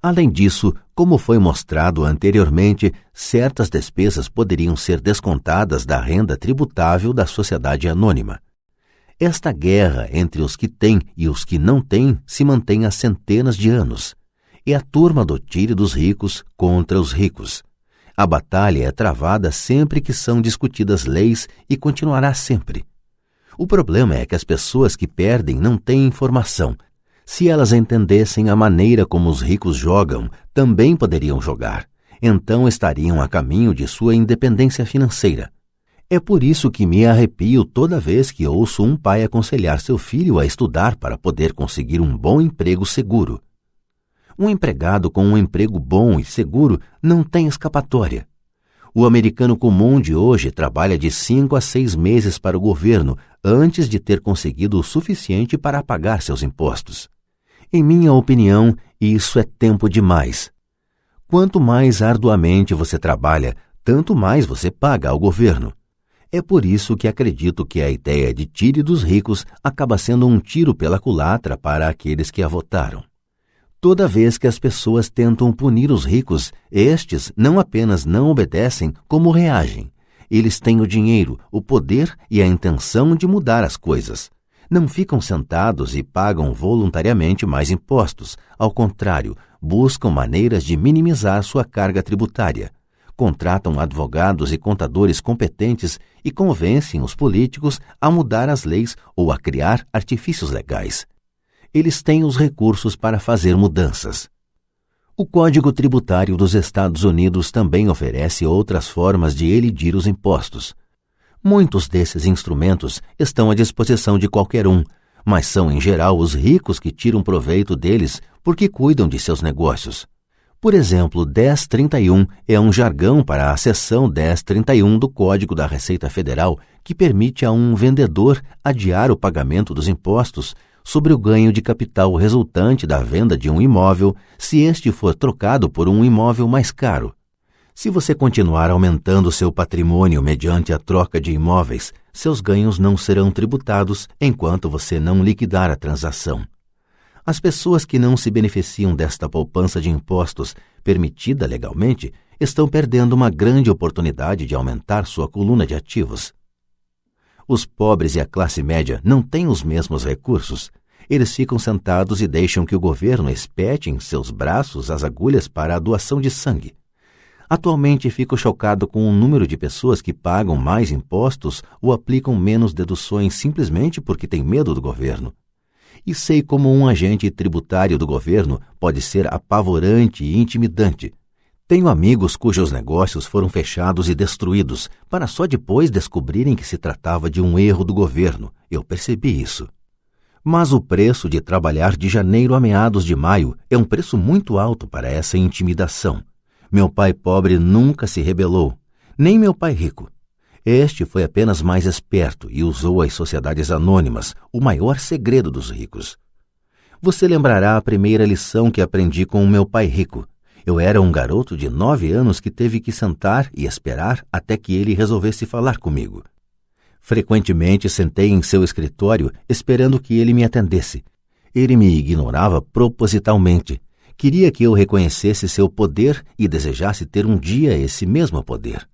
Além disso, como foi mostrado anteriormente, certas despesas poderiam ser descontadas da renda tributável da sociedade anônima. Esta guerra entre os que têm e os que não têm se mantém há centenas de anos. É a turma do tire dos ricos contra os ricos. A batalha é travada sempre que são discutidas leis e continuará sempre. O problema é que as pessoas que perdem não têm informação. Se elas entendessem a maneira como os ricos jogam, também poderiam jogar. Então estariam a caminho de sua independência financeira. É por isso que me arrepio toda vez que ouço um pai aconselhar seu filho a estudar para poder conseguir um bom emprego seguro. Um empregado com um emprego bom e seguro não tem escapatória. O americano comum de hoje trabalha de 5 a 6 meses para o governo antes de ter conseguido o suficiente para pagar seus impostos. Em minha opinião, isso é tempo demais. Quanto mais arduamente você trabalha, tanto mais você paga ao governo. É por isso que acredito que a ideia de tire dos ricos acaba sendo um tiro pela culatra para aqueles que a votaram. Toda vez que as pessoas tentam punir os ricos, estes não apenas não obedecem, como reagem. Eles têm o dinheiro, o poder e a intenção de mudar as coisas. Não ficam sentados e pagam voluntariamente mais impostos. Ao contrário, buscam maneiras de minimizar sua carga tributária. Contratam advogados e contadores competentes e convencem os políticos a mudar as leis ou a criar artifícios legais. Eles têm os recursos para fazer mudanças. O Código Tributário dos Estados Unidos também oferece outras formas de elidir os impostos. Muitos desses instrumentos estão à disposição de qualquer um, mas são em geral os ricos que tiram proveito deles porque cuidam de seus negócios. Por exemplo, 1031 é um jargão para a seção 1031 do Código da Receita Federal que permite a um vendedor adiar o pagamento dos impostos sobre o ganho de capital resultante da venda de um imóvel se este for trocado por um imóvel mais caro. Se você continuar aumentando seu patrimônio mediante a troca de imóveis, seus ganhos não serão tributados enquanto você não liquidar a transação. As pessoas que não se beneficiam desta poupança de impostos permitida legalmente estão perdendo uma grande oportunidade de aumentar sua coluna de ativos. Os pobres e a classe média não têm os mesmos recursos. Eles ficam sentados e deixam que o governo espete em seus braços as agulhas para a doação de sangue. Atualmente fico chocado com o número de pessoas que pagam mais impostos ou aplicam menos deduções simplesmente porque têm medo do governo. E sei como um agente tributário do governo pode ser apavorante e intimidante. Tenho amigos cujos negócios foram fechados e destruídos para só depois descobrirem que se tratava de um erro do governo. Eu percebi isso. Mas o preço de trabalhar de janeiro a meados de maio é um preço muito alto para essa intimidação. Meu pai pobre nunca se rebelou, nem meu pai rico. Este foi apenas mais esperto e usou as sociedades anônimas, o maior segredo dos ricos. Você lembrará a primeira lição que aprendi com o meu pai rico. Eu era um garoto de 9 anos que teve que sentar e esperar até que ele resolvesse falar comigo. Frequentemente sentei em seu escritório esperando que ele me atendesse. Ele me ignorava propositalmente. Queria que eu reconhecesse seu poder e desejasse ter um dia esse mesmo poder.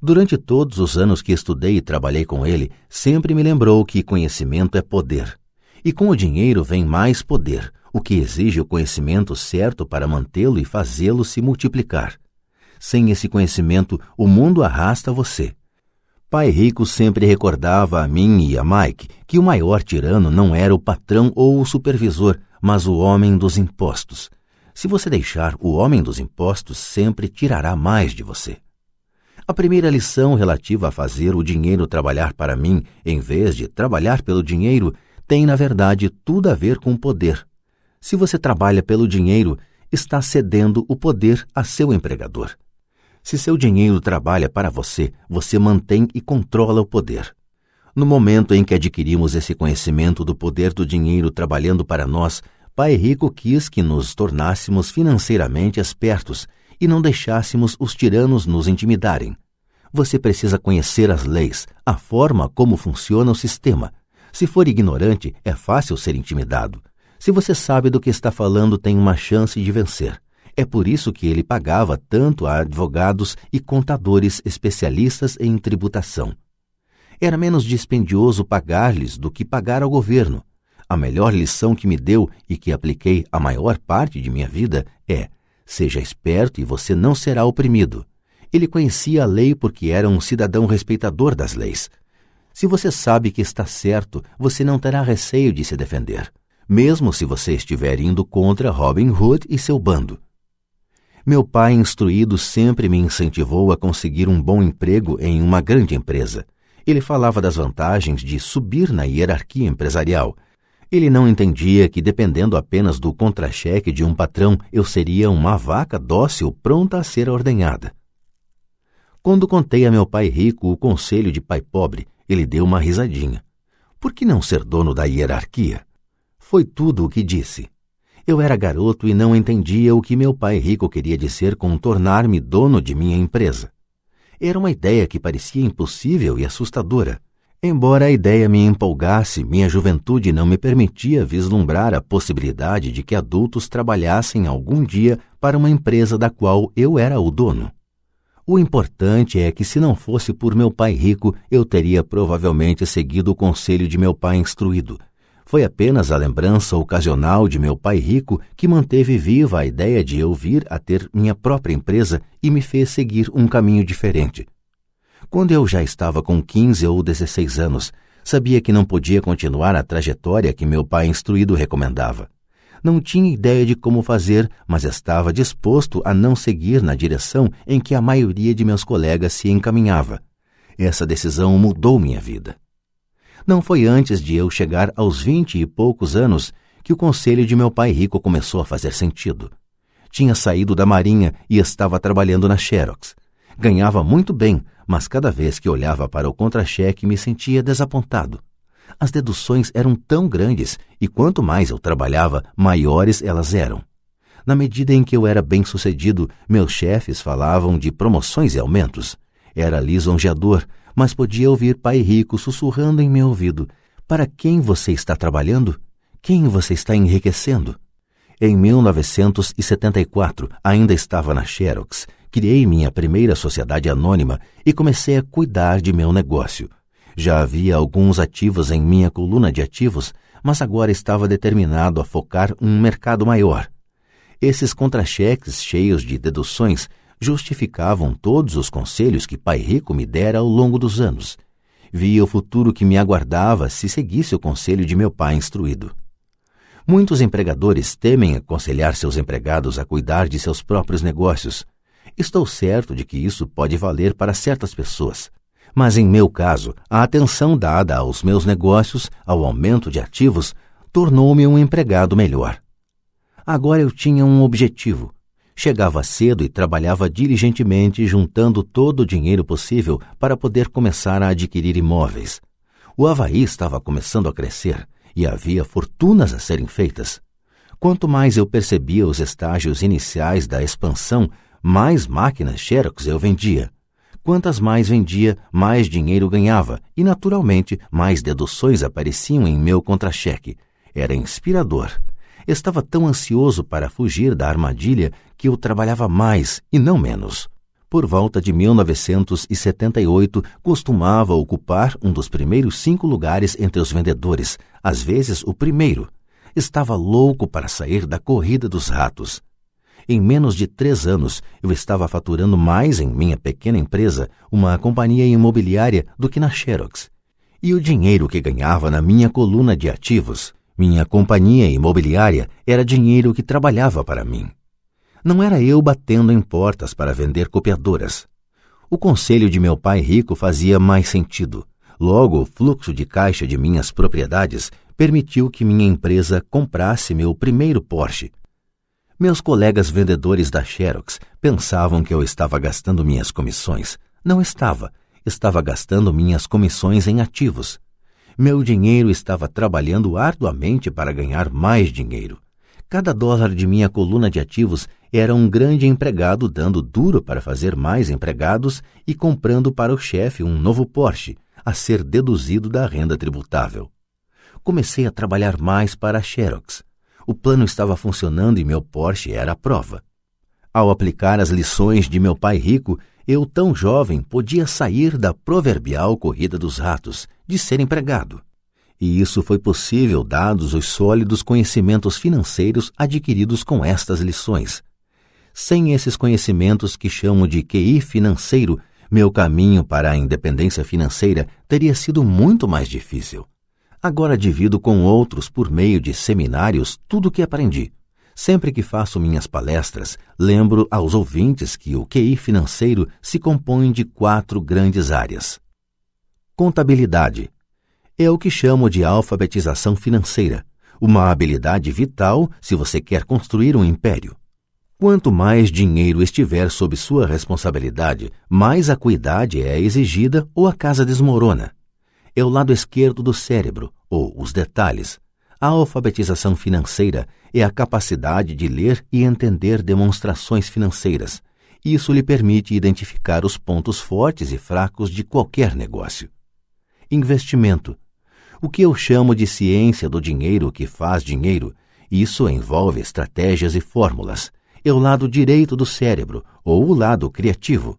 Durante todos os anos que estudei e trabalhei com ele, sempre me lembrou que conhecimento é poder. E com o dinheiro vem mais poder, o que exige o conhecimento certo para mantê-lo e fazê-lo se multiplicar. Sem esse conhecimento, o mundo arrasta você. Pai Rico sempre recordava a mim e a Mike que o maior tirano não era o patrão ou o supervisor, mas o homem dos impostos. Se você deixar, o homem dos impostos sempre tirará mais de você. A primeira lição relativa a fazer o dinheiro trabalhar para mim, em vez de trabalhar pelo dinheiro, tem, na verdade, tudo a ver com poder. Se você trabalha pelo dinheiro, está cedendo o poder a seu empregador. Se seu dinheiro trabalha para você, você mantém e controla o poder. No momento em que adquirimos esse conhecimento do poder do dinheiro trabalhando para nós, Pai Rico quis que nos tornássemos financeiramente espertos e não deixássemos os tiranos nos intimidarem. Você precisa conhecer as leis, a forma como funciona o sistema. Se for ignorante, é fácil ser intimidado. Se você sabe do que está falando, tem uma chance de vencer. É por isso que ele pagava tanto a advogados e contadores especialistas em tributação. Era menos dispendioso pagar-lhes do que pagar ao governo. A melhor lição que me deu e que apliquei a maior parte de minha vida é: seja esperto e você não será oprimido. Ele conhecia a lei porque era um cidadão respeitador das leis. Se você sabe que está certo, você não terá receio de se defender, mesmo se você estiver indo contra Robin Hood e seu bando. Meu pai instruído sempre me incentivou a conseguir um bom emprego em uma grande empresa. Ele falava das vantagens de subir na hierarquia empresarial. Ele não entendia que, dependendo apenas do contra-cheque de um patrão, eu seria uma vaca dócil pronta a ser ordenhada. Quando contei a meu pai rico o conselho de pai pobre, ele deu uma risadinha. Por que não ser dono da hierarquia? Foi tudo o que disse. Eu era garoto e não entendia o que meu pai rico queria dizer com tornar-me dono de minha empresa. Era uma ideia que parecia impossível e assustadora. Embora a ideia me empolgasse, minha juventude não me permitia vislumbrar a possibilidade de que adultos trabalhassem algum dia para uma empresa da qual eu era o dono. O importante é que, se não fosse por meu pai rico, eu teria provavelmente seguido o conselho de meu pai instruído. Foi apenas a lembrança ocasional de meu pai rico que manteve viva a ideia de eu vir a ter minha própria empresa e me fez seguir um caminho diferente. Quando eu já estava com 15 ou 16 anos, sabia que não podia continuar a trajetória que meu pai instruído recomendava. Não tinha ideia de como fazer, mas estava disposto a não seguir na direção em que a maioria de meus colegas se encaminhava. Essa decisão mudou minha vida. Não foi antes de eu chegar aos 20 e poucos anos que o conselho de meu pai rico começou a fazer sentido. Tinha saído da Marinha e estava trabalhando na Xerox. Ganhava muito bem, mas cada vez que olhava para o contra-cheque me sentia desapontado. As deduções eram tão grandes e quanto mais eu trabalhava, maiores elas eram. Na medida em que eu era bem-sucedido, meus chefes falavam de promoções e aumentos. Era lisonjeador, mas podia ouvir pai rico sussurrando em meu ouvido: para quem você está trabalhando? Quem você está enriquecendo? Em 1974, ainda estava na Xerox, criei minha primeira sociedade anônima e comecei a cuidar de meu negócio. Já havia alguns ativos em minha coluna de ativos, mas agora estava determinado a focar um mercado maior. Esses contra-cheques cheios de deduções justificavam todos os conselhos que pai rico me dera ao longo dos anos. Via o futuro que me aguardava se seguisse o conselho de meu pai instruído. Muitos empregadores temem aconselhar seus empregados a cuidar de seus próprios negócios. Estou certo de que isso pode valer para certas pessoas. Mas em meu caso, a atenção dada aos meus negócios, ao aumento de ativos, tornou-me um empregado melhor. Agora eu tinha um objetivo. Chegava cedo e trabalhava diligentemente juntando todo o dinheiro possível para poder começar a adquirir imóveis. O Havaí estava começando a crescer e havia fortunas a serem feitas. Quanto mais eu percebia os estágios iniciais da expansão, mais máquinas Xerox eu vendia. Quantas mais vendia, mais dinheiro ganhava e, naturalmente, mais deduções apareciam em meu contra-cheque. Era inspirador. Estava tão ansioso para fugir da armadilha que eu trabalhava mais e não menos. Por volta de 1978, costumava ocupar um dos primeiros 5 lugares entre os vendedores, às vezes o primeiro. Estava louco para sair da corrida dos ratos. Em menos de 3 anos, eu estava faturando mais em minha pequena empresa, uma companhia imobiliária, do que na Xerox. E o dinheiro que ganhava na minha coluna de ativos, minha companhia imobiliária, era dinheiro que trabalhava para mim. Não era eu batendo em portas para vender copiadoras. O conselho de meu pai rico fazia mais sentido. Logo, o fluxo de caixa de minhas propriedades permitiu que minha empresa comprasse meu primeiro Porsche. Meus colegas vendedores da Xerox pensavam que eu estava gastando minhas comissões. Não estava. Estava gastando minhas comissões em ativos. Meu dinheiro estava trabalhando arduamente para ganhar mais dinheiro. Cada dólar de minha coluna de ativos era um grande empregado dando duro para fazer mais empregados e comprando para o chefe um novo Porsche, a ser deduzido da renda tributável. Comecei a trabalhar mais para a Xerox. O plano estava funcionando e meu Porsche era a prova. Ao aplicar as lições de meu pai rico, eu, tão jovem, podia sair da proverbial corrida dos ratos, de ser empregado. E isso foi possível dados os sólidos conhecimentos financeiros adquiridos com estas lições. Sem esses conhecimentos que chamo de QI financeiro, meu caminho para a independência financeira teria sido muito mais difícil. Agora divido com outros, por meio de seminários, tudo o que aprendi. Sempre que faço minhas palestras, lembro aos ouvintes que o QI financeiro se compõe de 4 grandes áreas. Contabilidade. É o que chamo de alfabetização financeira, uma habilidade vital se você quer construir um império. Quanto mais dinheiro estiver sob sua responsabilidade, mais acuidade é exigida ou a casa desmorona. É o lado esquerdo do cérebro, ou os detalhes. A alfabetização financeira é a capacidade de ler e entender demonstrações financeiras. Isso lhe permite identificar os pontos fortes e fracos de qualquer negócio. Investimento. O que eu chamo de ciência do dinheiro que faz dinheiro, isso envolve estratégias e fórmulas. É o lado direito do cérebro, ou o lado criativo.